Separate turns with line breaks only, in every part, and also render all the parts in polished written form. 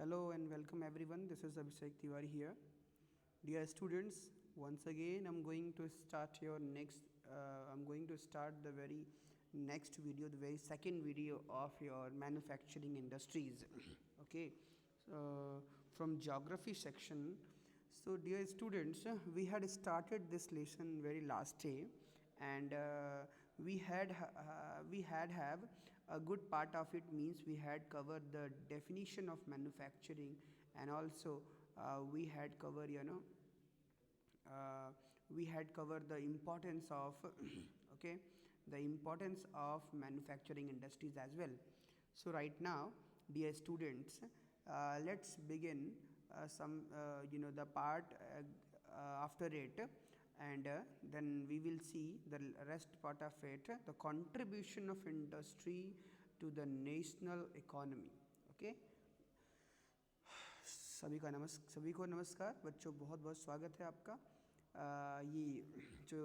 Hello and welcome everyone. This is Abhishek Tiwari here. Dear students, once again I'm going to start the very next video, the very second video of your manufacturing industries. Okay, so from geography section. So dear students, we had started this lesson very last day, and we had have a good part of it, means we had covered the definition of manufacturing, and also we had covered we had covered the importance of okay, the importance of manufacturing industries as well. So right now, dear students, let's begin the part after it, and then we will see the rest part of it, the contribution of industry to the national economy. Okay, सभी को नमस्कार बच्चों, बहुत बहुत स्वागत है आपका। ये जो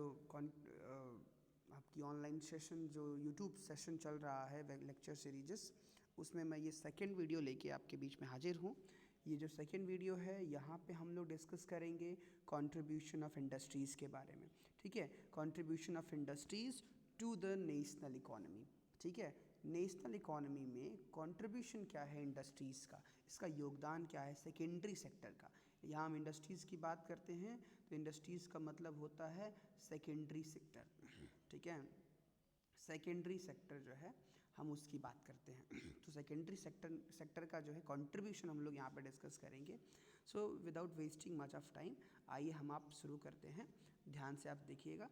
आपकी ऑनलाइन सेशन, जो यूट्यूब सेशन चल रहा है लेक्चर सीरीज़, उसमें मैं ये सेकंड वीडियो लेके आपके बीच में हाजिर हूँ। ये जो सेकंड वीडियो है, यहाँ पे हम लोग डिस्कस करेंगे कंट्रीब्यूशन ऑफ इंडस्ट्रीज़ के बारे में। ठीक है, contribution of industries to the national economy. ठीक है, नेशनल इकोनॉमी में कंट्रीब्यूशन क्या है इंडस्ट्रीज़ का, इसका योगदान क्या है सेकेंडरी सेक्टर का। यहाँ हम इंडस्ट्रीज़ की बात करते हैं तो इंडस्ट्रीज़ का मतलब होता है सेकेंडरी सेक्टर। ठीक है, सेकेंडरी सेक्टर जो है हम उसकी बात करते हैं। तो सेकेंडरी सेक्टर का जो है कंट्रीब्यूशन हम लोग यहाँ पे डिस्कस करेंगे। So without wasting much of time, आइए हम आप शुरू करते हैं। ध्यान से आप देखिएगा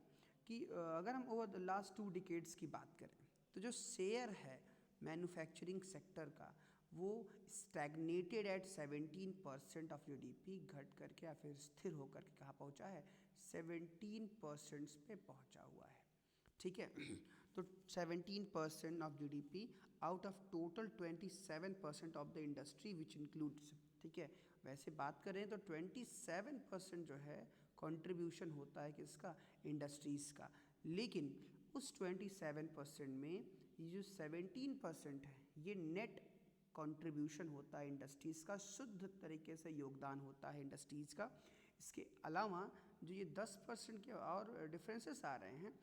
कि अगर हम ओवर द लास्ट 2 डिकेड्स की बात करें तो जो शेयर है मैन्युफैक्चरिंग सेक्टर का, वो स्टैग्नेटेड एट 17% ऑफ जीडीपी, घट करके या फिर स्थिर होकर के कहाँ पहुँचा है, 17% पे पहुँचा हुआ है। ठीक है, तो 17% of GDP out of total 27% of the industry which includes. ठीक है, वैसे बात करें तो 27% जो है कंट्रीब्यूशन होता है किसका, इंडस्ट्रीज़ का। लेकिन उस 27% में ये जो 17% है, ये नेट कंट्रीब्यूशन होता है इंडस्ट्रीज़ का, शुद्ध तरीके से योगदान होता है इंडस्ट्रीज़ का। इसके अलावा जो ये 10% के और डिफरेंसेस आ रहे हैं,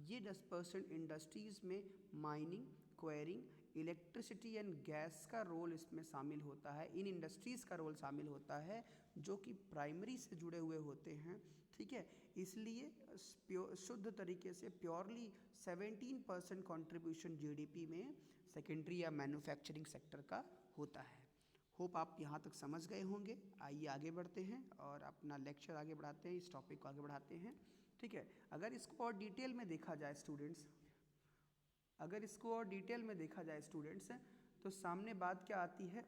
ये 10% इंडस्ट्रीज़ में mining, quarrying, electricity and gas का रोल इसमें शामिल होता है। इन इंडस्ट्रीज़ का रोल शामिल होता है जो कि प्राइमरी से जुड़े हुए होते हैं। ठीक है, इसलिए शुद्ध तरीके से प्योरली 17% कंट्रीब्यूशन जीडीपी में सेकेंडरी या मैन्युफैक्चरिंग सेक्टर का होता है। होप आप यहाँ तक समझ गए होंगे। आइए आगे बढ़ते हैं और अपना लेक्चर आगे बढ़ाते हैं, इस टॉपिक को आगे बढ़ाते हैं। ठीक है, अगर इसको और डिटेल में देखा जाए स्टूडेंट्स, तो सामने बात क्या आती है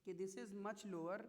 कि this is much lower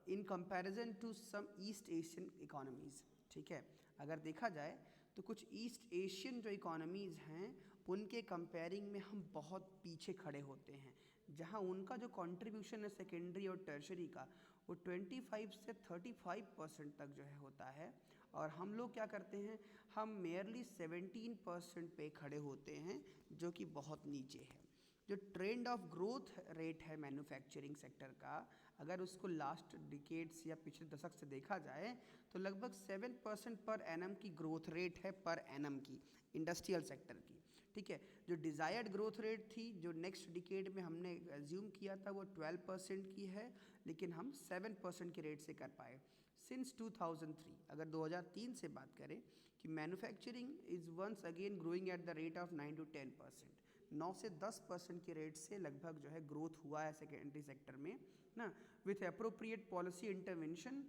in comparison to some East Asian economies. ठीक है, अगर देखा जाए तो कुछ ईस्ट एशियन जो इकोनॉमीज़ हैं, उनके कंपेयरिंग में हम बहुत पीछे खड़े होते हैं, जहां उनका जो कंट्रीब्यूशन है सेकेंडरी और टर्शरी का, वो 25 से 35% तक जो है होता है। और हम लोग क्या करते हैं, हम मेयरली 17% पे खड़े होते हैं, जो कि बहुत नीचे है। जो ट्रेंड ऑफ ग्रोथ रेट है मैन्युफैक्चरिंग सेक्टर का, अगर उसको लास्ट डिकेड्स या पिछले दशक से देखा जाए तो लगभग 7% पर एनम की ग्रोथ रेट है, पर एनम की इंडस्ट्रियल सेक्टर की। ठीक है, जो डिज़ायर्ड ग्रोथ रेट थी, जो नेक्स्ट डिकेड में हमने एज्यूम किया था, वो 12% की है, लेकिन हम 7% के रेट से कर पाए सिंस 2003। अगर 2003 से बात करें कि manufacturing is once again growing at the rate of 9 to 10%, 9 से 10% के रेट से लगभग जो है ग्रोथ हुआ है सेकेंडरी सेक्टर में ना, with appropriate policy intervention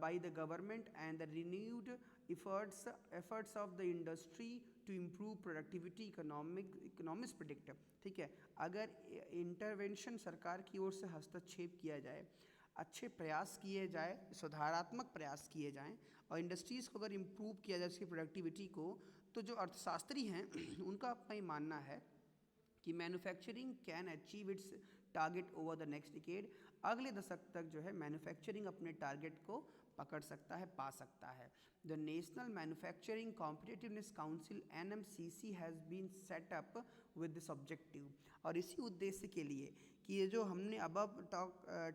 by the government and the renewed efforts of the industry to improve productivity economics predict. ठीक है, अगर इंटरवेंशन सरकार की ओर से हस्तक्षेप किया जाए, अच्छे प्रयास किए जाए, सुधारात्मक प्रयास किए जाएं, और इंडस्ट्रीज़ को अगर इम्प्रूव किया जाए उसकी प्रोडक्टिविटी को, तो जो अर्थशास्त्री हैं उनका अपना ही मानना है कि manufacturing can achieve it's target over the next decade. अगले दशक तक जो है मैन्युफैक्चरिंग अपने टारगेट को पकड़ सकता है, पा सकता है। The national manufacturing competitiveness council NMCC has been set up with this objective, और इसी उद्देश्य के लिए कि ये जो हमने अब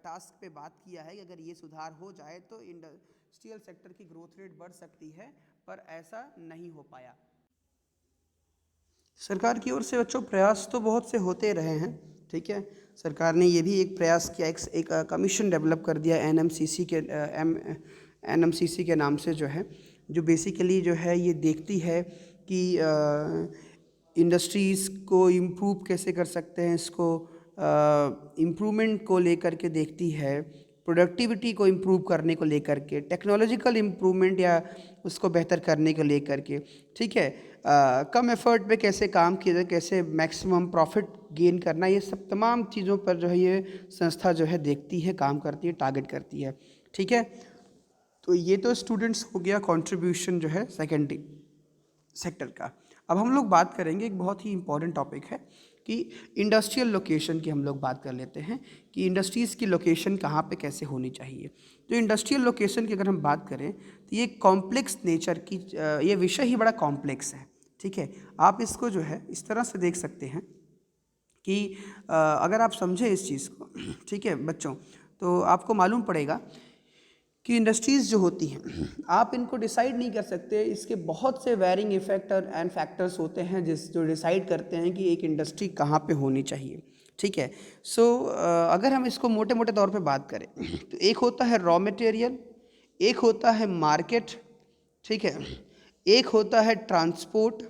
टास्क पे बात किया है कि अगर ये सुधार हो जाए तो इंडस्ट्रियल सेक्टर की ग्रोथ रेट बढ़ सकती है, पर ऐसा नहीं हो पाया। सरकार की ओर से बच्चों प्रयास तो बहुत से होते रहे हैं, ठीक है। सरकार ने ये भी एक प्रयास किया, एक कमीशन डेवलप कर दिया NMCC के नाम से जो है, जो बेसिकली जो है ये देखती है कि इंडस्ट्रीज़ को इम्प्रूव कैसे कर सकते हैं, इसको इम्प्रूवमेंट को लेकर के देखती है, प्रोडक्टिविटी को इम्प्रूव करने को लेकर के, टेक्नोलॉजिकल इम्प्रूवमेंट या उसको बेहतर करने को लेकर के, ठीक है। कम एफर्ट पे कैसे काम किया जाए, कैसे मैक्सिमम प्रॉफिट गेन करना, ये सब तमाम चीज़ों पर जो है ये संस्था जो है देखती है, काम करती है, टारगेट करती है, ठीक है। तो ये तो स्टूडेंट्स हो गया कंट्रीब्यूशन जो है सेकेंडरी सेक्टर का। अब हम लोग बात करेंगे, एक बहुत ही इंपॉर्टेंट टॉपिक है कि इंडस्ट्रियल लोकेशन की हम लोग बात कर लेते हैं कि इंडस्ट्रीज़ की लोकेशन कहाँ पे कैसे होनी चाहिए। तो इंडस्ट्रियल लोकेशन की अगर हम बात करें तो ये कॉम्प्लेक्स नेचर की, ये विषय ही बड़ा कॉम्प्लेक्स है, ठीक है। आप इसको जो है इस तरह से देख सकते हैं कि अगर आप समझें इस चीज़ को, ठीक है बच्चों, तो आपको मालूम पड़ेगा कि इंडस्ट्रीज़ जो होती हैं आप इनको डिसाइड नहीं कर सकते, इसके बहुत से वेरिंग इफेक्ट एंड फैक्टर्स होते हैं जो डिसाइड करते हैं कि एक इंडस्ट्री कहाँ पे होनी चाहिए, ठीक है। सो अगर हम इसको मोटे मोटे तौर पे बात करें तो एक होता है रॉ मटेरियल, एक होता है मार्केट, ठीक है, एक होता है ट्रांसपोर्ट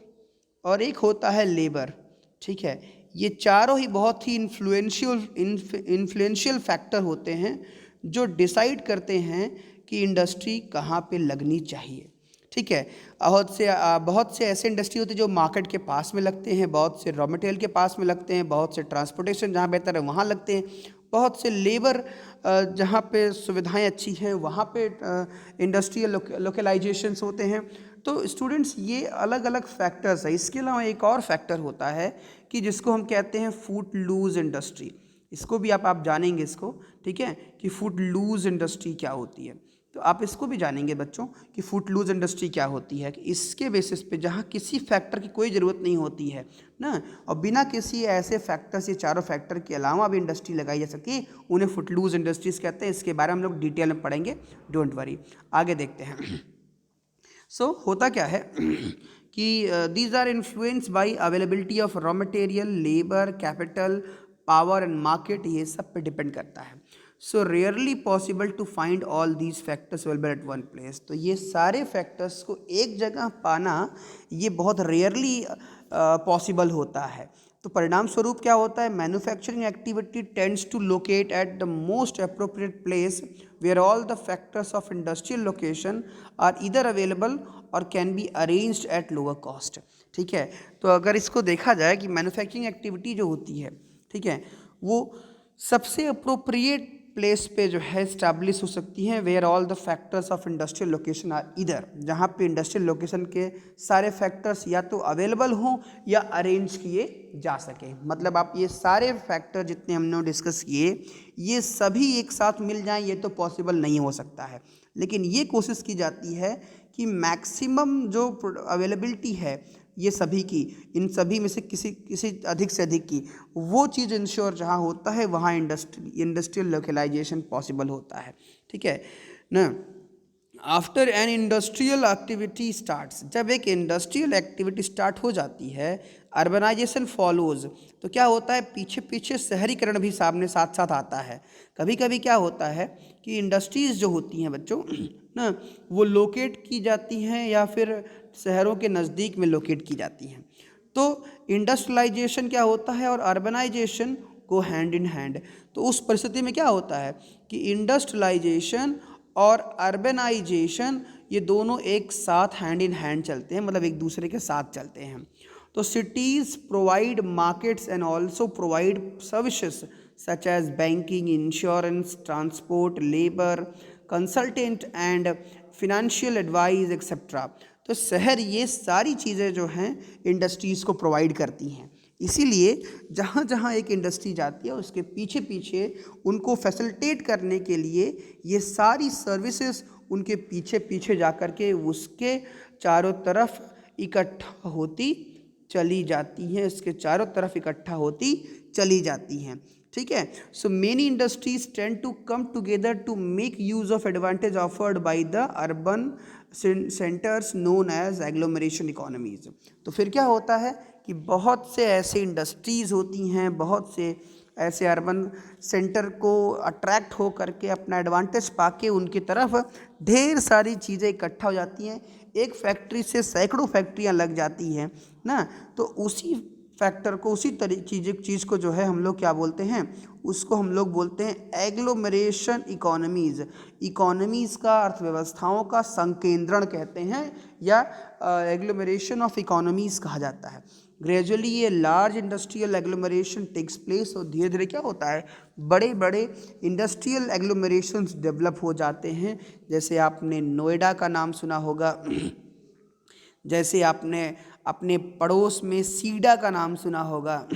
और एक होता है लेबर, ठीक है। ये चारों ही बहुत ही इन्फ्लुएंशियल फैक्टर होते हैं जो डिसाइड करते हैं कि इंडस्ट्री कहाँ पे लगनी चाहिए, ठीक है। बहुत से ऐसे इंडस्ट्री होते हैं जो मार्केट के पास में लगते हैं, बहुत से रॉ मटेरियल के पास में लगते हैं, बहुत से ट्रांसपोर्टेशन जहाँ बेहतर है वहाँ लगते हैं, बहुत से लेबर जहाँ पे सुविधाएं अच्छी हैं वहाँ पे इंडस्ट्रियल लोकलाइजेशंस होते हैं। तो स्टूडेंट्स ये अलग अलग फैक्टर्स है। इसके अलावा एक और फैक्टर होता है कि जिसको हम कहते हैं फुट लूज इंडस्ट्री। इसको भी आप जानेंगे इसको, ठीक है, कि फुट लूज इंडस्ट्री क्या होती है। तो आप इसको भी जानेंगे बच्चों कि फुट लूज इंडस्ट्री क्या होती है, कि इसके बेसिस पे जहाँ किसी फैक्टर की कोई ज़रूरत नहीं होती है ना, और बिना किसी ऐसे फैक्टर्स, ये चारों फैक्टर के अलावा भी इंडस्ट्री लगाई जा सके, उन्हें फुट लूज इंडस्ट्रीज़ कहते हैं। इसके बारे में हम लोग डिटेल में पढ़ेंगे, डोंट वरी। आगे देखते हैं। सो होता क्या है कि these are influenced by availability of raw material, labour, capital, power and market, ये सब पे डिपेंड करता है। So rarely possible to find all these factors available at one place. तो ये सारे फैक्टर्स को एक जगह पाना ये बहुत रेयरली पॉसिबल होता है। तो परिणाम स्वरूप क्या होता है, manufacturing activity tends to locate at the most appropriate place where all the factors of industrial location are either available और can be arranged at lower cost, ठीक है। तो अगर इसको देखा जाए कि मैन्युफैक्चरिंग एक्टिविटी जो होती है, ठीक है, वो सबसे अप्रोप्रिएट प्लेस पे जो है इस्टेब्लिश हो सकती हैं where all the factors of industrial location are इधर, जहाँ पे इंडस्ट्रियल लोकेशन के सारे फैक्टर्स या तो अवेलेबल हों या अरेंज किए जा सकें। मतलब आप ये सारे फैक्टर जितने हमने डिस्कस किए ये सभी एक साथ मिल जाएं, ये तो पॉसिबल नहीं हो सकता है, लेकिन ये कोशिश की जाती है कि मैक्सिमम जो अवेलेबिलिटी है ये सभी की, इन सभी में से किसी अधिक से अधिक की, वो चीज़ इंश्योर जहाँ होता है वहाँ इंडस्ट्रियल लोकलाइजेशन पॉसिबल होता है, ठीक है ना। After an industrial activity starts, जब एक इंडस्ट्रियल एक्टिविटी स्टार्ट हो जाती है, अर्बनाइजेशन फॉलोज, तो क्या होता है पीछे पीछे शहरीकरण भी सामने साथ साथ आता है। कभी कभी क्या होता है कि इंडस्ट्रीज़ जो होती हैं बच्चों ना, वो लोकेट की जाती हैं या फिर शहरों के नज़दीक में लोकेट की जाती हैं। तो इंडस्ट्रियलाइजेशन क्या होता है और अर्बनाइजेशन को हैंड इन हैंड। तो उस परिस्थिति में क्या होता है कि इंडस्ट्रियलाइजेशन और अर्बनाइजेशन ये दोनों एक साथ हैंड इन हैंड चलते हैं, मतलब एक दूसरे के साथ चलते हैं। तो cities provide markets and also provide services such as banking, insurance, transport, labor, consultant and financial advice etc. तो शहर ये सारी चीज़ें जो हैं इंडस्ट्रीज़ को प्रोवाइड करती हैं, इसीलिए जहाँ जहाँ एक इंडस्ट्री जाती है उसके पीछे पीछे उनको फैसिलिटेट करने के लिए ये सारी सर्विसेज उनके पीछे पीछे जा कर के उसके चारों तरफ इकट्ठा होती चली जाती हैं, इसके चारों तरफ इकट्ठा होती चली जाती हैं। ठीक है, so many industries tend to come together to make use of advantage offered by the urban centres known as agglomeration economies. तो फिर क्या होता है कि बहुत से ऐसे इंडस्ट्रीज़ होती हैं, बहुत से ऐसे अर्बन सेंटर को अट्रैक्ट हो करके अपना एडवांटेज पाके उनकी तरफ ढेर सारी चीज़ें इकट्ठा हो जाती हैं। एक फैक्ट्री से सैकड़ों फैक्ट्रियां लग जाती हैं ना, तो उसी फैक्टर को, उसी चीज़ को जो है हम लोग क्या बोलते हैं, उसको हम लोग बोलते हैं एग्लोमरेशन इकोनॉमीज़। इकोनॉमीज़ का, अर्थव्यवस्थाओं का संकेंद्रण कहते हैं, या एग्लोमरेशन ऑफ इकोनॉमीज़ कहा जाता है। ग्रेजुअली ये large industrial agglomeration takes place, और धीरे धीरे क्या होता है, बड़े बड़े इंडस्ट्रियल एग्लोमरेशंस डेवलप हो जाते हैं। जैसे आपने नोएडा का नाम सुना होगा, जैसे आपने अपने पड़ोस में सीडा का नाम सुना होगा,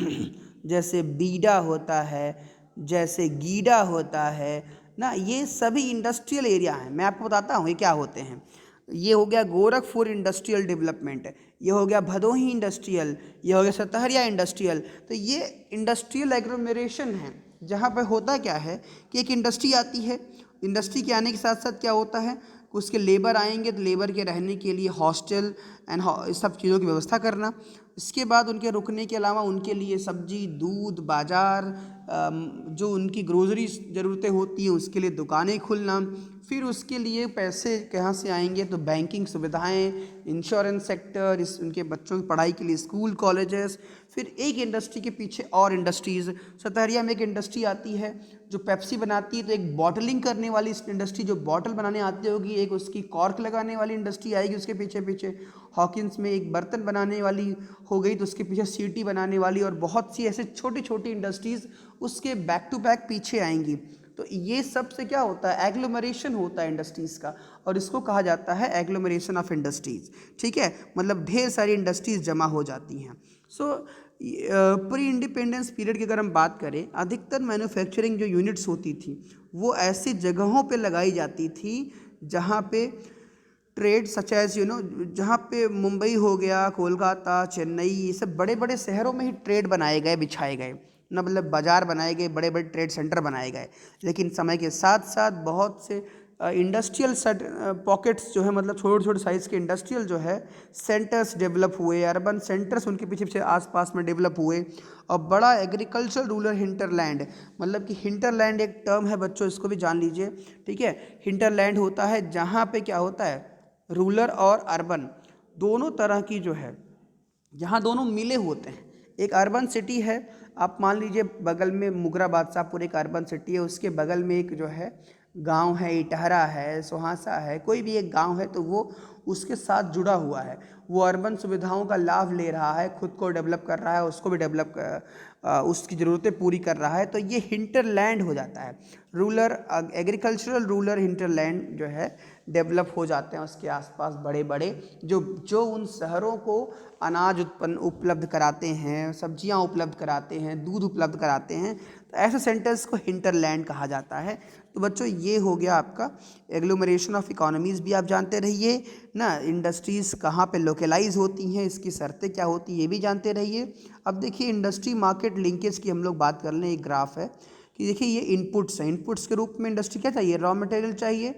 जैसे बीडा होता है, जैसे गीडा होता है ना, ये सभी इंडस्ट्रियल एरिया हैं। मैं आपको बताता हूँ ये क्या होते हैं। ये हो गया गोरखपुर इंडस्ट्रियल डेवलपमेंट, ये हो गया भदोही इंडस्ट्रियल, ये हो गया सतहरिया इंडस्ट्रियल। तो ये इंडस्ट्रियल एग्लोमरेशन है, जहाँ पे होता क्या है कि एक इंडस्ट्री आती है, इंडस्ट्री के आने के साथ साथ क्या होता है, उसके लेबर आएंगे, तो लेबर के रहने के लिए हॉस्टल एंड सब चीज़ों की व्यवस्था करना। इसके बाद उनके रुकने के अलावा उनके लिए सब्जी, दूध, बाज़ार, जो उनकी ग्रोसरी ज़रूरतें होती हैं उसके लिए दुकानें खुलना। फिर उसके लिए पैसे कहाँ से आएंगे, तो बैंकिंग सुविधाएं, इंश्योरेंस सेक्टर, इस उनके बच्चों की पढ़ाई के लिए स्कूल, कॉलेजेस। फिर एक इंडस्ट्री के पीछे और इंडस्ट्रीज़। सतहरिया में एक इंडस्ट्री आती है जो पेप्सी बनाती है, तो एक बॉटलिंग करने वाली इंडस्ट्री जो बॉटल बनाने आती होगी, एक उसकी कॉर्क लगाने वाली इंडस्ट्री आएगी उसके पीछे पीछे। हॉकिंस में एक बर्तन बनाने वाली हो गई, तो उसके पीछे सीटी बनाने वाली, और बहुत सी ऐसे छोटी छोटी इंडस्ट्रीज़ उसके बैक टू बैक पीछे आएंगी। तो ये सब से क्या होता है, एग्लोमरेशन होता है इंडस्ट्रीज़ का, और इसको कहा जाता है एग्लोमरेशन ऑफ इंडस्ट्रीज़। ठीक है, मतलब ढेर सारी इंडस्ट्रीज़ जमा हो जाती हैं। सो प्री इंडिपेंडेंस पीरियड की अगर हम बात करें, अधिकतर मैन्युफैक्चरिंग जो यूनिट्स होती थी वो ऐसी जगहों पे लगाई जाती थी जहाँ पे ट्रेड सच एज जहाँ पे मुंबई हो गया, कोलकाता, चेन्नई, ये सब बड़े बड़े शहरों में ही ट्रेड बनाए गए, बिछाए गए ना, मतलब बाज़ार बनाए गए, बड़े बड़े ट्रेड सेंटर बनाए गए। लेकिन समय के साथ साथ बहुत से इंडस्ट्रियल पॉकेट्स जो है, मतलब छोटे छोटे साइज़ के इंडस्ट्रियल जो है सेंटर्स डेवलप हुए, अर्बन सेंटर्स उनके पीछे पीछे आसपास में डेवलप हुए। और बड़ा एग्रीकल्चर रूरल हिंटरलैंड, मतलब कि हिंटरलैंड एक टर्म है बच्चों, इसको भी जान लीजिए। ठीक है, हिंटरलैंड होता है जहाँ पे क्या होता है, रूरल और अर्बन दोनों तरह की जो है, यहाँ दोनों मिले होते हैं। एक अर्बन सिटी है, आप मान लीजिए बगल में मुगरा बादशाहपुर एक अर्बन सिटी है, उसके बगल में एक जो है गांव है, इटहरा है, सोहासा है, कोई भी एक गांव है, तो वो उसके साथ जुड़ा हुआ है, वो अर्बन सुविधाओं का लाभ ले रहा है, खुद को डेवलप कर रहा है, उसको भी डेवलप उसकी ज़रूरतें पूरी कर रहा है। तो ये हिंटरलैंड हो जाता है, रूरल एग्रीकल्चरल रूरल हिंटरलैंड जो है डेवलप हो जाते हैं। उसके आसपास बड़े बड़े जो उन शहरों को अनाज उपलब्ध कराते हैं, सब्जियां उपलब्ध कराते हैं, दूध उपलब्ध कराते हैं, तो ऐसे सेंटर्स को हिंटरलैंड कहा जाता है। तो बच्चों ये हो गया आपका एग्लोमरेशन ऑफ इकोनॉमीज़, भी आप जानते रहिए ना। इंडस्ट्रीज़ कहाँ पे लोकेलाइज होती हैं, इसकी शर्तें क्या होती हैं, ये भी जानते रहिए। अब देखिए इंडस्ट्री मार्केट लिंकेज की हम लोग बात कर लें। एक ग्राफ है कि देखिए ये इनपुट्स हैं, इनपुट्स के रूप में इंडस्ट्री क्या चाहिए, रॉ मटेरियल चाहिए,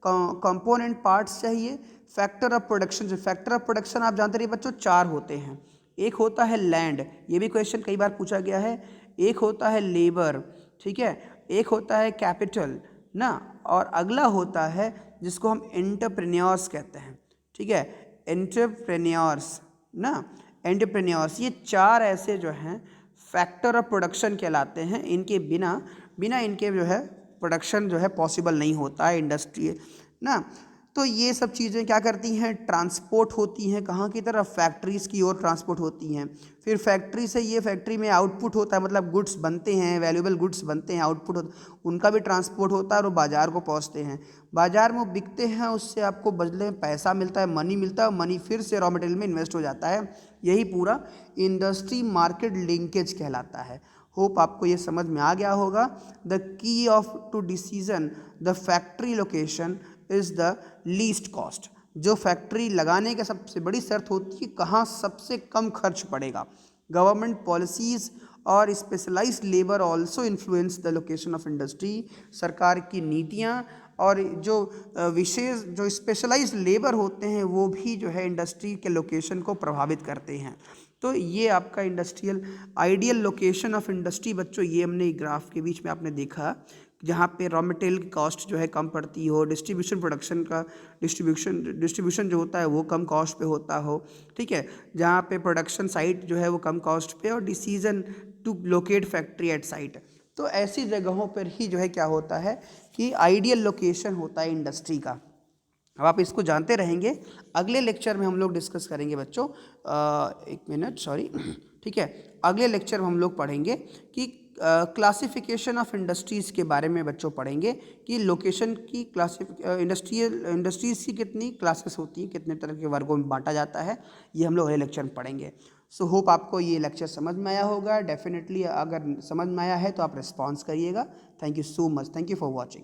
कंपोनेंट पार्ट्स चाहिए, फैक्टर ऑफ प्रोडक्शन। जो फैक्टर ऑफ प्रोडक्शन आप जानते रहिए बच्चों 4 होते हैं। एक होता है लैंड, ये भी क्वेश्चन कई बार पूछा गया है। एक होता है लेबर, ठीक है, एक होता है कैपिटल ना, और अगला होता है जिसको हम एंटरप्रेन्योर्स कहते हैं। ठीक है, एंटरप्रेन्योर्स ना, एंटरप्रेन्योर्स, ये 4 ऐसे जो हैं फैक्टर ऑफ प्रोडक्शन कहलाते हैं। इनके बिना इनके जो है प्रोडक्शन जो है पॉसिबल नहीं होता है इंडस्ट्री ना। तो ये सब चीज़ें क्या करती हैं, ट्रांसपोर्ट होती हैं, कहाँ की तरफ, फैक्ट्रीज़ की ओर ट्रांसपोर्ट होती हैं। फिर फैक्ट्री से ये फैक्ट्री में आउटपुट होता है, मतलब गुड्स बनते हैं, वैल्यूएबल गुड्स बनते हैं, आउटपुट होता, उनका भी ट्रांसपोर्ट होता है और वो बाज़ार को पहुँचते हैं। बाज़ार में वो बिकते हैं, उससे आपको बदले में पैसा मिलता है, मनी मिलता है, मनी फिर से रॉ मटेरियल में इन्वेस्ट हो जाता है। यही पूरा इंडस्ट्री मार्केट लिंकेज कहलाता है। होप आपको ये समझ में आ गया होगा। The key of to decision the factory location is the least cost. जो फैक्ट्री लगाने का सबसे बड़ी शर्त होती है कहाँ सबसे कम खर्च पड़ेगा। गवर्नमेंट पॉलिसीज़ और specialised labour also influence the location of industry. सरकार की नीतियाँ और जो विशेष जो स्पेशलाइज्ड लेबर होते हैं वो भी जो है इंडस्ट्री के लोकेशन को प्रभावित करते हैं। तो ये आपका industrial ideal location of industry बच्चों, ये हमने ग्राफ के बीच में आपने देखा, जहाँ पे रॉ मटेरियल की कॉस्ट जो है कम पड़ती हो, डिस्ट्रीब्यूशन प्रोडक्शन का डिस्ट्रीब्यूशन जो होता है वो कम कॉस्ट पे होता हो, ठीक है, जहाँ पे प्रोडक्शन साइट जो है वो कम कॉस्ट पे, और decision to locate factory at site. तो ऐसी जगहों पर ही जो है क्या होता है कि आइडियल लोकेशन होता है इंडस्ट्री का। अब आप इसको जानते रहेंगे। अगले लेक्चर में हम लोग डिस्कस करेंगे बच्चों, एक मिनट सॉरी, ठीक है, अगले लेक्चर में हम लोग पढ़ेंगे कि क्लासिफिकेशन ऑफ इंडस्ट्रीज़ के बारे में बच्चों पढ़ेंगे कि लोकेशन की इंडस्ट्रीज़ की कितनी क्लासेस होती हैं, कितने तरह के वर्गों में बांटा जाता है, ये हम लोग अगले लेक्चर में पढ़ेंगे। सो होप आपको ये लेक्चर समझ में आया होगा। डेफिनेटली अगर समझ में आया है तो आप रिस्पॉन्स करिएगा। Thank you so much, thank you for watching.